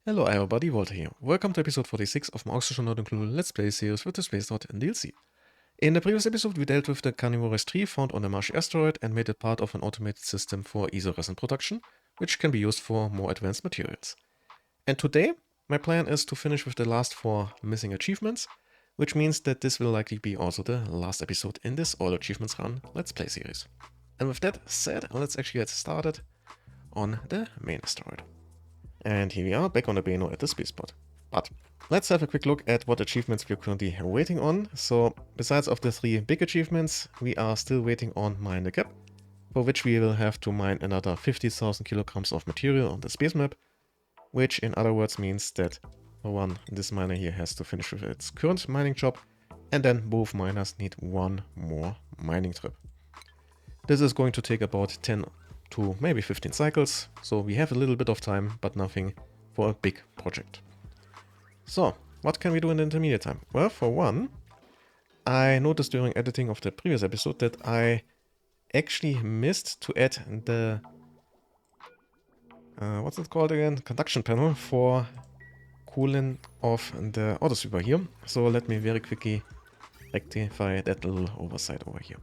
Hello everybody, Walter here. Welcome to episode 46 of my Oxygen Not Included Let's Play series with the Space Dot and DLC. In the previous episode we dealt with the carnivorous tree found on the marshy asteroid and made it part of an automated system for ISO resin production, which can be used for more advanced materials. And today, my plan is to finish with the last 4 missing achievements, which means that this will likely be also the last episode in this All Achievements Run Let's Play series. And with that said, let's actually get started on the main asteroid. And here we are, back on the Beno at the spaceport. But let's have a quick look at what achievements we're currently waiting on. So, besides of the 3 big achievements, we are still waiting on Mine the Gap, for which we will have to mine another 50,000 kilograms of material on the space map, which in other words means that, for one, this miner here has to finish with its current mining job, and then both miners need one more mining trip. This is going to take about 10 to maybe 15 cycles, so we have a little bit of time, but nothing for a big project. So, what can we do in the intermediate time? Well, for one, I noticed during editing of the previous episode that I actually missed to add the what's it called again? Conduction panel for cooling off the autosweeper here. So let me very quickly rectify that little oversight over here.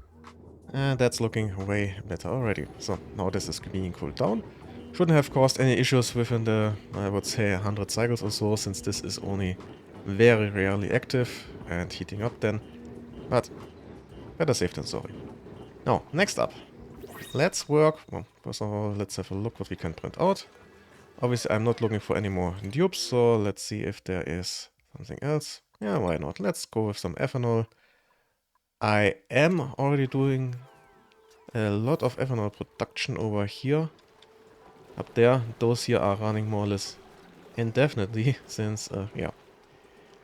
And that's looking way better already. So now this is being cooled down. Shouldn't have caused any issues within the, I would say, 100 cycles or so, since this is only very rarely active and heating up then. But better safe than sorry. Now, next up. Let's work. Well, first of all, let's have a look what we can print out. Obviously, I'm not looking for any more dupes, so let's see if there is something else. Yeah, why not? Let's go with some ethanol. I am already doing a lot of ethanol production over here. Up there, those here are running more or less indefinitely, since, yeah,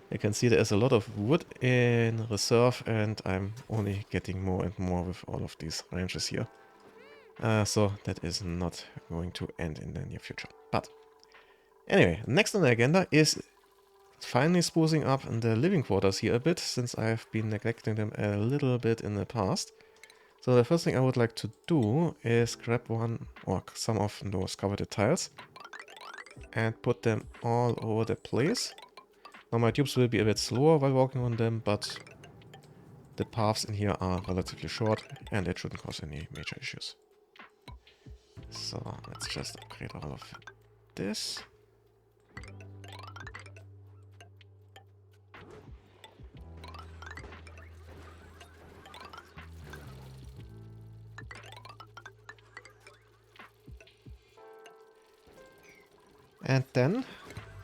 you can see there is a lot of wood in reserve, and I'm only getting more and more with all of these ranches here. So that is not going to end in the near future. But anyway, next on the agenda is finally sprucing up the living quarters here a bit, since I've been neglecting them a little bit in the past. So the first thing I would like to do is grab one or some of those coveted tiles and put them all over the place. Now my tubes will be a bit slower while walking on them, but the paths in here are relatively short and it shouldn't cause any major issues. So let's just upgrade all of this. And then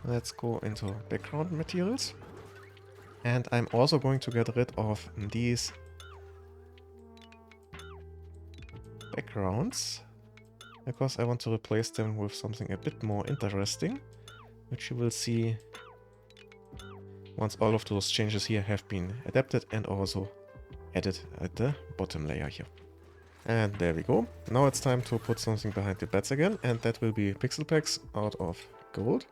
let's go into background materials. And I'm also going to get rid of these backgrounds, because I want to replace them with something a bit more interesting, which you will see once all of those changes here have been adapted and also added at the bottom layer here. And there we go. Now it's time to put something behind the beds again, and that will be pixel packs out of gold.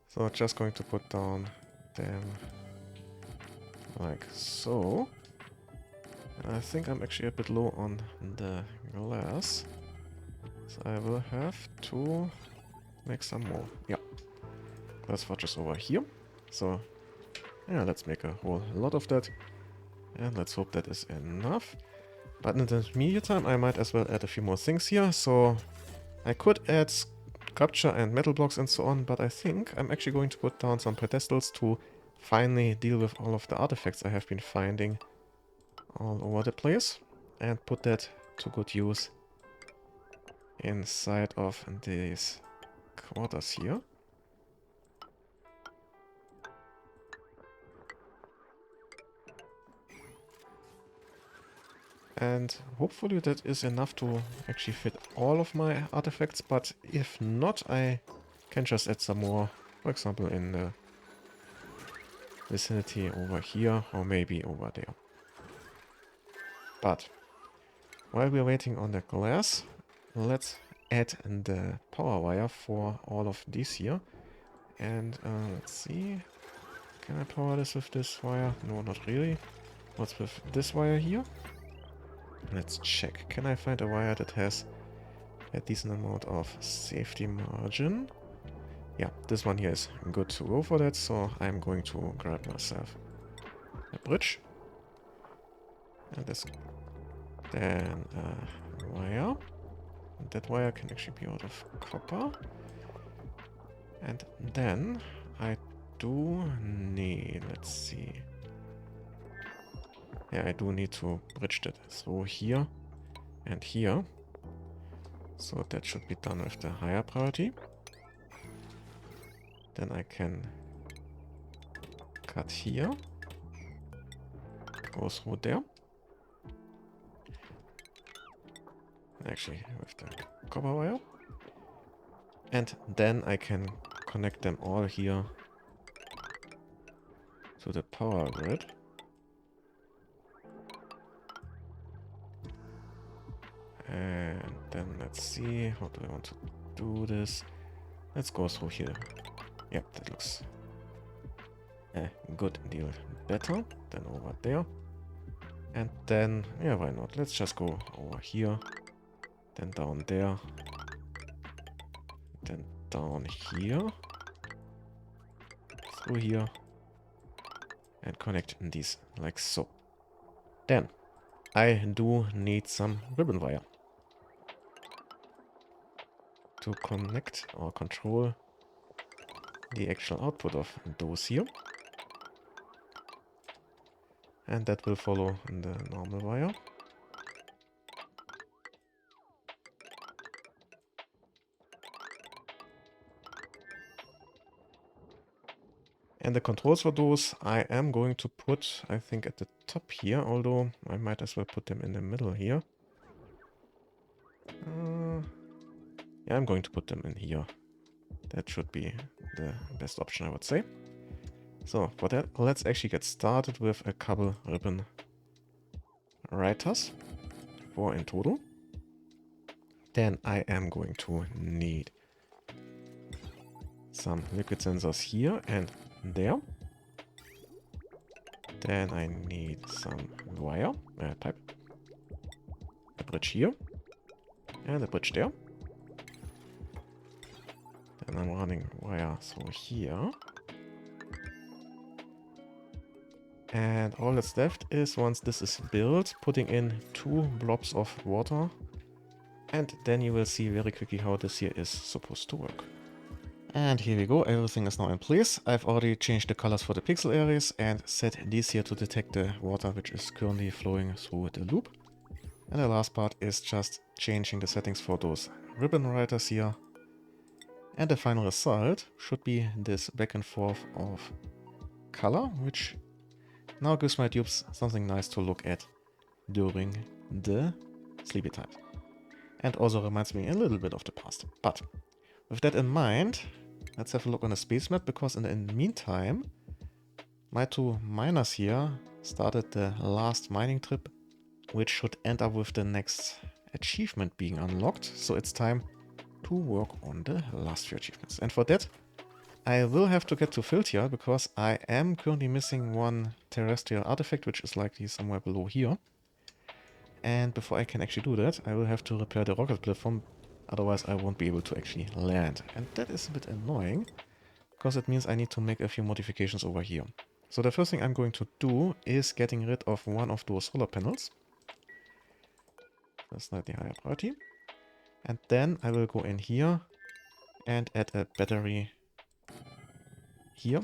So just going to put down them like so. And I think I'm actually a bit low on the glass, so I will have to make some more. Yeah, glass forges over here. So yeah, let's make a whole lot of that, and let's hope that is enough. But in the intermediate time, I might as well add a few more things here. So I could add sculpture and metal blocks and so on, but I think I'm actually going to put down some pedestals to finally deal with all of the artifacts I have been finding all over the place, and put that to good use inside of these quarters here. And hopefully that is enough to actually fit all of my artifacts, but if not, I can just add some more, for example in the vicinity over here, or maybe over there. But while we're waiting on the glass, let's add the power wire for all of these here. And let's see, can I power this with this wire? No, not really. What's with this wire here? Let's check. Can I find a wire that has a decent amount of safety margin? Yeah, this one here is good to go for that, so I'm going to grab myself a bridge. And this, then a wire. And that wire can actually be out of copper. And then I do need, let's see. Yeah, I do need to bridge that through here and here. So that should be done with the higher priority. Then I can cut here. Go through there. Actually, with the copper wire. And then I can connect them all here to the power grid. And then let's see, how do I want to do this? Let's go through here. Yep, that looks a good deal better than over there. And then, yeah, why not? Let's just go over here, then down there, then down here, through here, and connect these like so. Then, I do need some ribbon wire to connect or control the actual output of those here. And that will follow the normal wire. And the controls for those I am going to put, I think, at the top here, although I might as well put them in the middle here. Yeah, I'm going to put them in here. That should be the best option, I would say. So, for that, let's actually get started with a couple ribbon writers. 4 in total. Then I am going to need some liquid sensors here and there. Then I need some wire, pipe. A bridge here. And a bridge there. Then I'm running wire through here. And all that's left is, once this is built, putting in 2 blobs of water. And then you will see very quickly how this here is supposed to work. And here we go, everything is now in place. I've already changed the colors for the pixel areas and set these here to detect the water which is currently flowing through the loop. And the last part is just changing the settings for those ribbon writers here. And the final result should be this back and forth of color, which now gives my dupes something nice to look at during the sleepy time. And also reminds me a little bit of the past. But with that in mind, let's have a look on the space map, because in the meantime, my 2 miners here started the last mining trip, which should end up with the next achievement being unlocked. So it's time to work on the last few achievements. And for that, I will have to get to Filtial, because I am currently missing 1 terrestrial artifact, which is likely somewhere below here. And before I can actually do that, I will have to repair the rocket platform, otherwise I won't be able to actually land. And that is a bit annoying, because it means I need to make a few modifications over here. So the first thing I'm going to do is getting rid of 1 of those solar panels. That's slightly higher priority. And then I will go in here and add a battery here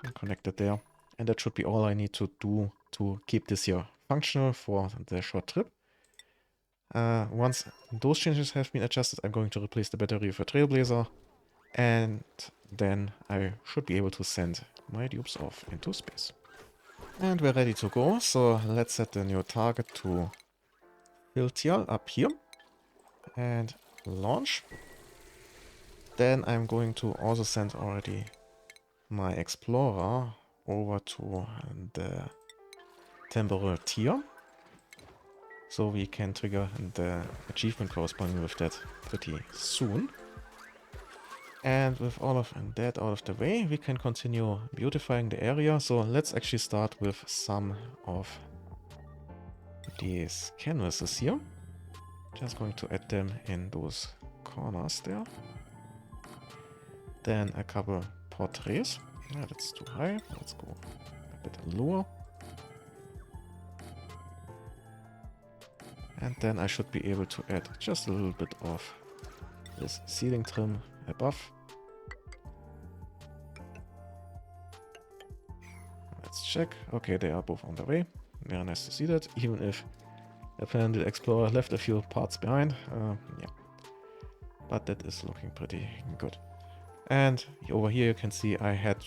and connect it there. And that should be all I need to do to keep this here functional for the short trip. Once those changes have been adjusted, I'm going to replace the battery with a Trailblazer. And then I should be able to send my dupes off into space. And we're ready to go, so let's set the new target to Filtial up here. And launch. Then I'm going to also send already my Explorer over to the temporal tier. So we can trigger the achievement corresponding with that pretty soon. And with all of that out of the way, we can continue beautifying the area. So let's actually start with some of these canvases here. Just going to add them in those corners there. Then a couple portraits. Yeah, that's too high. Let's go a bit lower. And then I should be able to add just a little bit of this ceiling trim above. Let's check. Okay, they are both on the way. Very nice to see that, even if apparently the Explorer left a few parts behind. Yeah, but that is looking pretty good. And over here you can see I had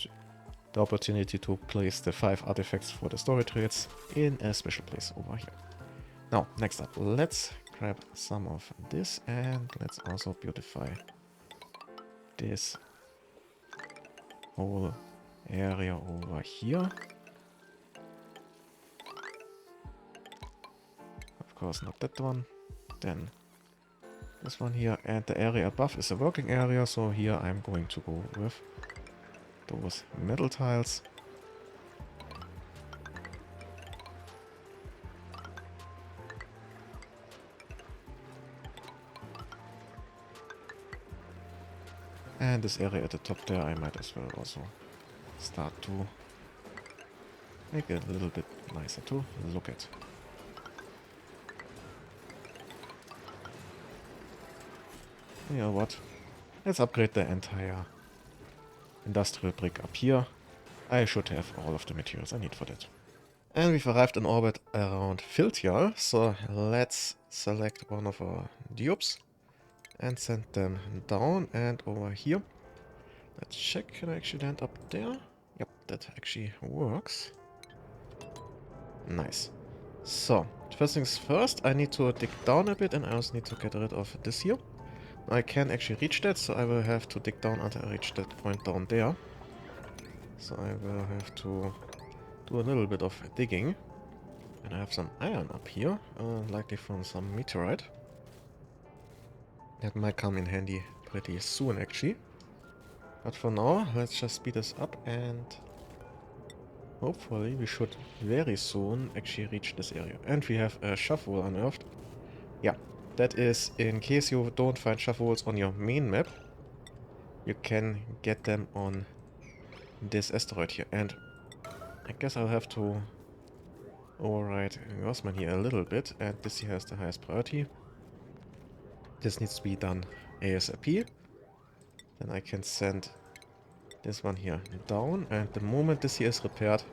the opportunity to place the 5 artifacts for the storage rates in a special place over here. Now, next up, let's grab some of this and let's also beautify this whole area over here. Of course, not that one. Then this one here, and the area above is a working area, so here I'm going to go with those metal tiles. And this area at the top there, I might as well also start to make it a little bit nicer to look at. You know what? Let's upgrade the entire industrial brick up here. I should have all of the materials I need for that. And we've arrived in orbit around Filtial, so let's select one of our dupes and send them down and over here. Let's check, can I actually land up there? Yep, that actually works. Nice. So, first things first, I need to dig down a bit and I also need to get rid of this here. I can actually reach that, so I will have to dig down until I reach that point down there. So I will have to do a little bit of digging. And I have some iron up here, likely from some meteorite. That might come in handy pretty soon actually. But for now, let's just speed this up and hopefully we should very soon actually reach this area. And we have a shovel unearthed. Yeah, that is in case you don't find shovels on your main map. You can get them on this asteroid here. And I guess I'll have to override Grossman here a little bit. And this here has the highest priority. This needs to be done ASAP. Then I can send this one here down. And the moment this here is repaired,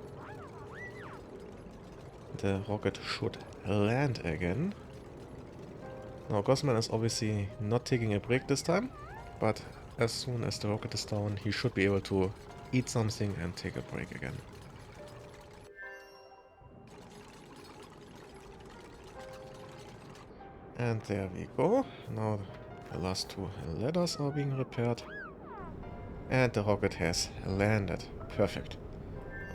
the rocket should land again. Now, Grossman is obviously not taking a break this time, but as soon as the rocket is down, he should be able to eat something and take a break again. And there we go. Now the last 2 ladders are being repaired. And the rocket has landed. Perfect.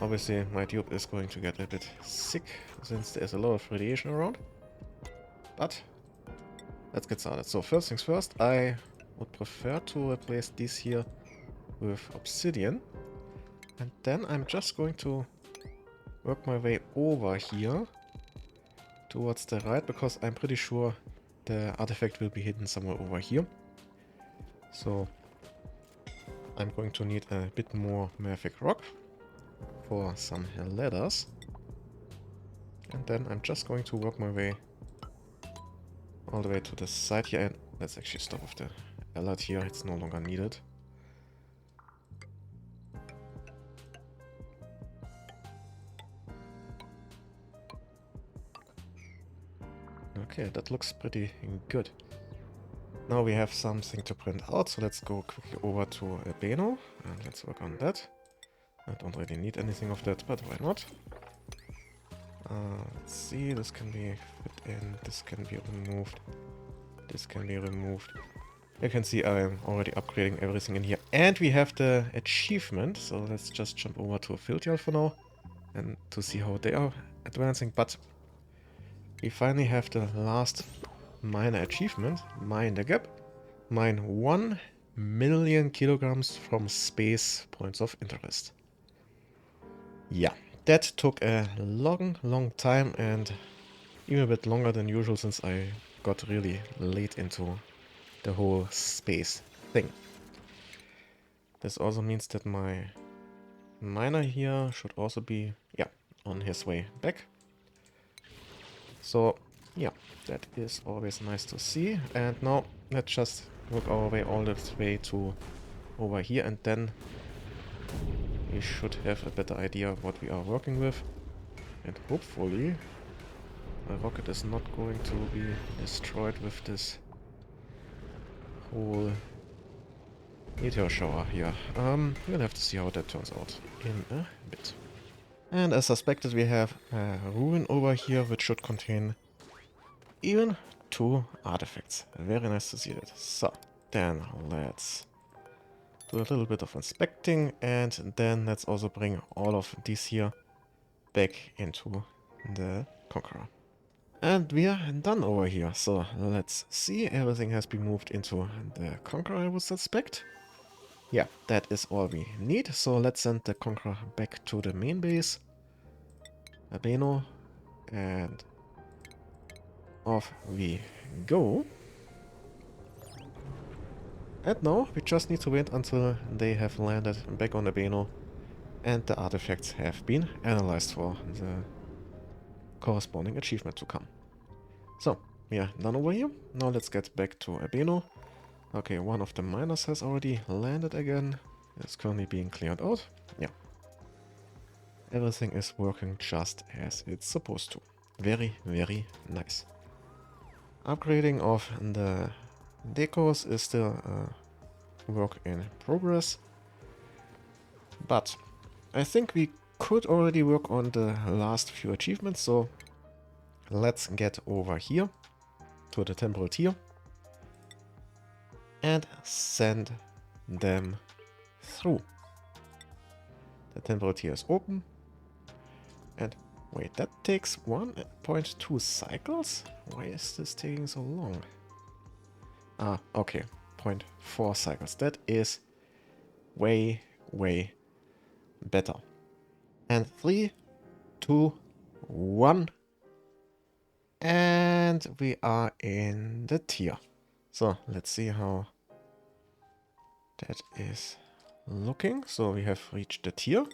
Obviously, my dupe is going to get a bit sick, since there's a lot of radiation around. But let's get started. So first things first, I would prefer to replace these here with obsidian. And then I'm just going to work my way over here towards the right, because I'm pretty sure the artifact will be hidden somewhere over here. So I'm going to need a bit more mafic rock for some ladders. And then I'm just going to work my way all the way to the side here. And let's actually stop with the alert here, it's no longer needed. Okay, that looks pretty good. Now we have something to print out, so let's go quickly over to Beno and let's work on that. I don't really need anything of that, but why not? Let's see, this can be fit in, this can be removed, this can be removed. You can see I'm already upgrading everything in here. And we have the achievement, so let's just jump over to Filtial for now and to see how they are advancing. But we finally have the last minor achievement, Mine the Gap. Mine 1 million kilograms from space points of interest. Yeah, that took a long time and even a bit longer than usual, since I got really late into the whole space thing. This also means that my miner here should also be, yeah, on his way back. So, yeah, that is always nice to see. And now let's just work our way all the way to over here, and then we should have a better idea of what we are working with. And hopefully my rocket is not going to be destroyed with this whole meteor shower here. We'll have to see how that turns out in a bit. And as suspected, we have a ruin over here which should contain even 2 artifacts. Very nice to see that. So, then let's do a little bit of inspecting, and then let's also bring all of these here back into the Conqueror. And we are done over here. So let's see, everything has been moved into the Conqueror, I would suspect. Yeah, that is all we need. So let's send the Conqueror back to the main base. Abeno, and off we go. And now we just need to wait until they have landed back on Abeno and the artifacts have been analyzed for the corresponding achievement to come. So, we are done over here. Now let's get back to Abeno. Okay, one of the miners has already landed again. It's currently being cleared out. Yeah. Everything is working just as it's supposed to. Very, very nice. Upgrading of the decors is still a work in progress. But I think we could already work on the last few achievements, so let's get over here to the temporal tier and send them through. The temporal tier is open. And wait, that takes 1.2 cycles? Why is this taking so long? Ah, okay, 0.4 cycles. That is way, way better. And 3, 2, 1. And we are in the tier. So let's see how that is looking. So we have reached the tier.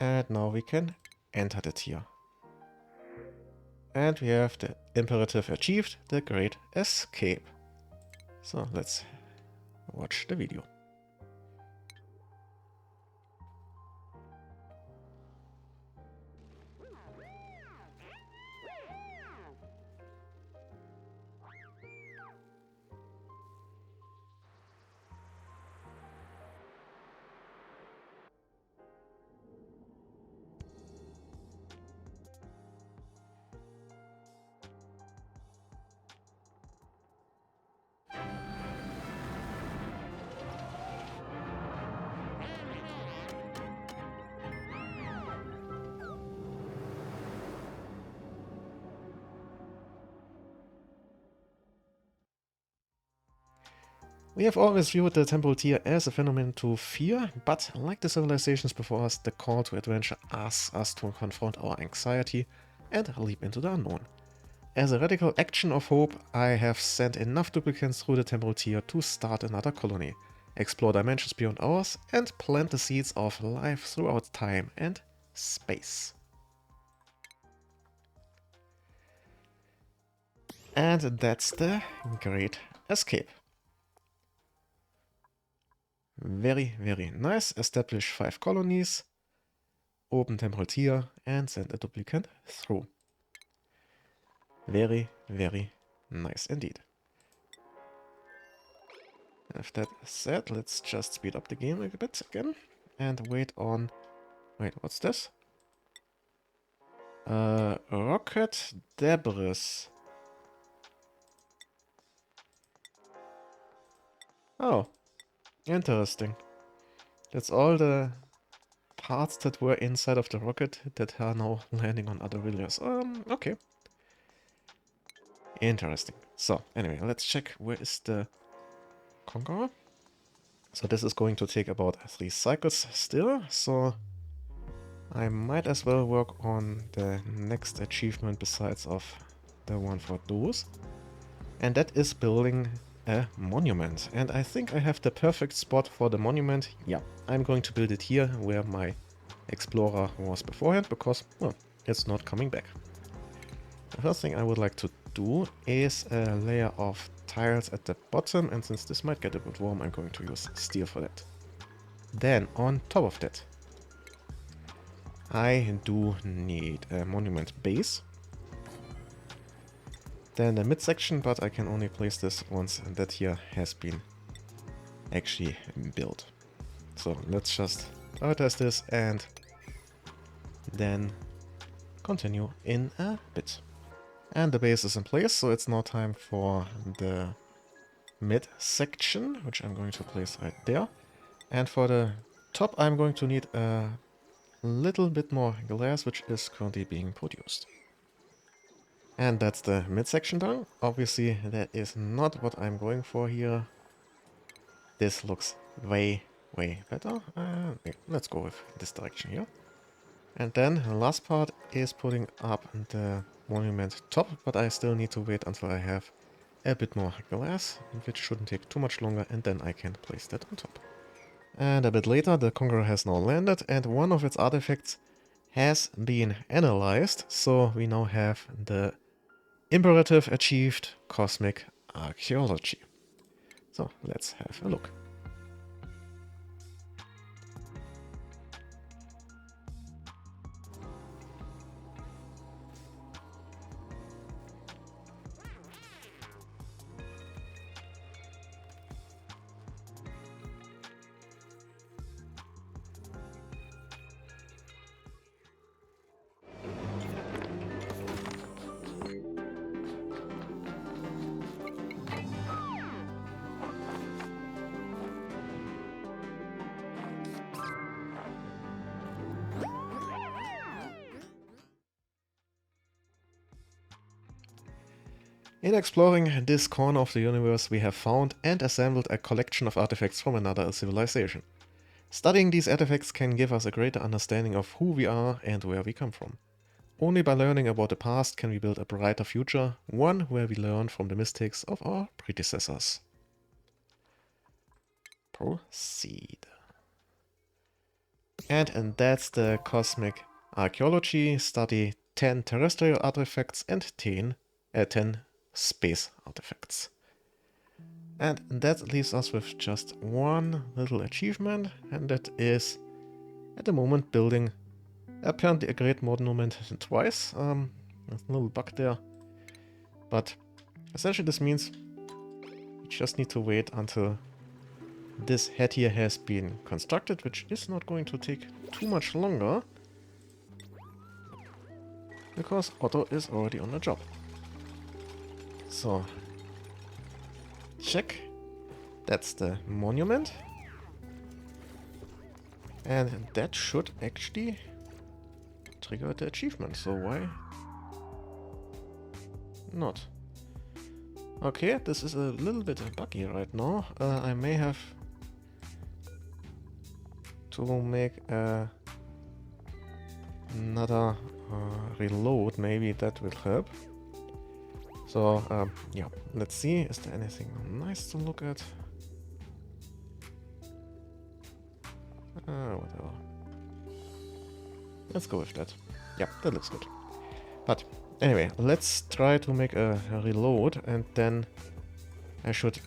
And now we can enter the tier. And we have the imperative achieved, the Great Escape. So let's watch the video. We have always viewed the temporal tier as a phenomenon to fear, but like the civilizations before us, the call to adventure asks us to confront our anxiety and leap into the unknown. As a radical action of hope, I have sent enough duplicants through the temporal tier to start another colony, explore dimensions beyond ours, and plant the seeds of life throughout time and space. And that's the Great Escape. Very, very nice. Establish 5 colonies, open temporal tier, and send a duplicant through. Very, very nice indeed. With that said, let's just speed up the game a bit again and wait on... Wait, what's this? Rocket debris. Oh, interesting. That's all the parts that were inside of the rocket that are now landing on other villages. Okay. Interesting. So, anyway, let's check where is the Conqueror. So this is going to take about 3 cycles still, so I might as well work on the next achievement besides of the one for those. And that is building a monument. And I think I have the perfect spot for the monument. Yeah, I'm going to build it here where my explorer was beforehand, because, well, it's not coming back. The first thing I would like to do is a layer of tiles at the bottom, and since this might get a bit warm, I'm going to use steel for that. Then, on top of that, I do need a monument base. Then the midsection, but I can only place this once that here has been actually built. So let's just prioritize this and then continue in a bit. And the base is in place, so it's now time for the midsection, which I'm going to place right there. And for the top, I'm going to need a little bit more glass, which is currently being produced. And that's the midsection done. Obviously, that is not what I'm going for here. This looks way better. Yeah, let's go with this direction here. And then the last part is putting up the monument top, but I still need to wait until I have a bit more glass, which shouldn't take too much longer, and then I can place that on top. And a bit later, the Conqueror has now landed, and one of its artifacts has been analyzed, so we now have the imperative achieved cosmic archaeology. So let's have a look. In exploring this corner of the universe, we have found and assembled a collection of artifacts from another civilization. Studying these artifacts can give us a greater understanding of who we are and where we come from. Only by learning about the past can we build a brighter future, one where we learn from the mistakes of our predecessors. Proceed. And that's the Cosmic Archaeology. Study 10 terrestrial artifacts and 10 space artifacts. And that leaves us with just one little achievement, and that is, at the moment, building apparently a great monument twice. There's a little bug there. But essentially this means we just need to wait until this head here has been constructed, which is not going to take too much longer, because Otto is already on the job. So, check. That's the monument. And that should actually trigger the achievement, so why not? Okay, this is a little bit buggy right now. I may have to make another reload, maybe that will help. So, yeah, let's see, is there anything nice to look at? Whatever. Let's go with that. Yeah, that looks good. But anyway, let's try to make a reload, and then I should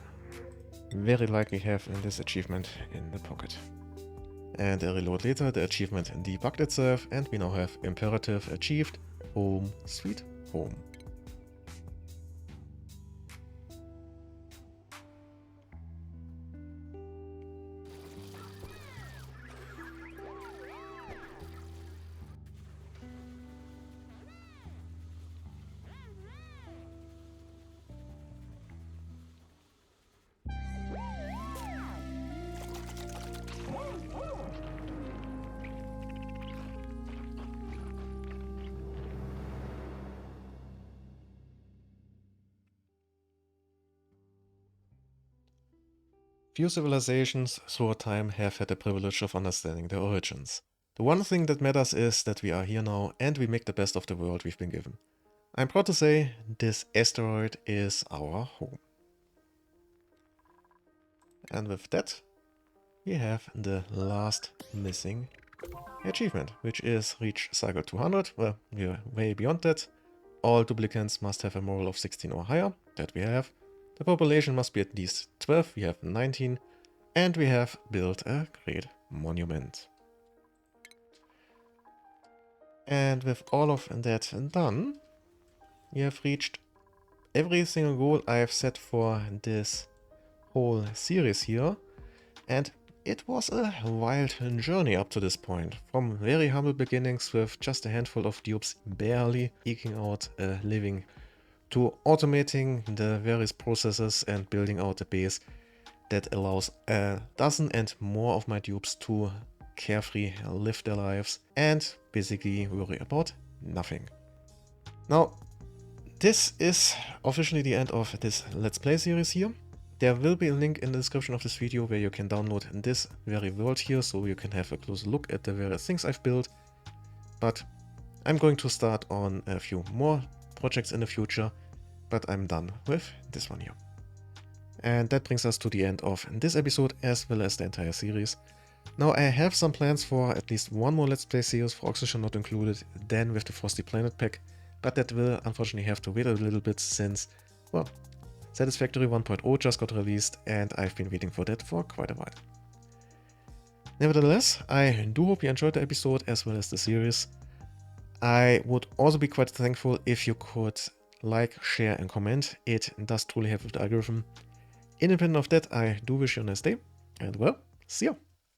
very likely have this achievement in the pocket. And a reload later, the achievement debugged itself, and we now have imperative achieved, home sweet home. Few civilizations throughout time have had the privilege of understanding their origins. The one thing that matters is that we are here now and we make the best of the world we've been given. I'm proud to say this asteroid is our home. And with that, we have the last missing achievement, which is reach cycle 200. Well, we're way beyond that. All duplicants must have a moral of 16 or higher. That we have. The population must be at least 12. We have 19. And we have built a great monument. And with all of that done, we have reached every single goal I have set for this whole series here. And it was a wild journey up to this point. From very humble beginnings with just a handful of dupes barely eking out a living, to automating the various processes and building out a base that allows a dozen and more of my dupes to carefree live their lives and basically worry about nothing. Now, this is officially the end of this Let's Play series here. There will be a link in the description of this video where you can download this very world here, so you can have a closer look at the various things I've built. But I'm going to start on a few more projects in the future, but I'm done with this one here. And that brings us to the end of this episode as well as the entire series. Now I have some plans for at least one more Let's Play series for Oxygen Not Included, then with the Frosty Planet pack, but that will unfortunately have to wait a little bit since, well, Satisfactory 1.0 just got released and I've been waiting for that for quite a while. Nevertheless, I do hope you enjoyed the episode as well as the series. I would also be quite thankful if you could like, share and comment. It does truly help with the algorithm. Independent of that, I do wish you a nice day and well, see ya!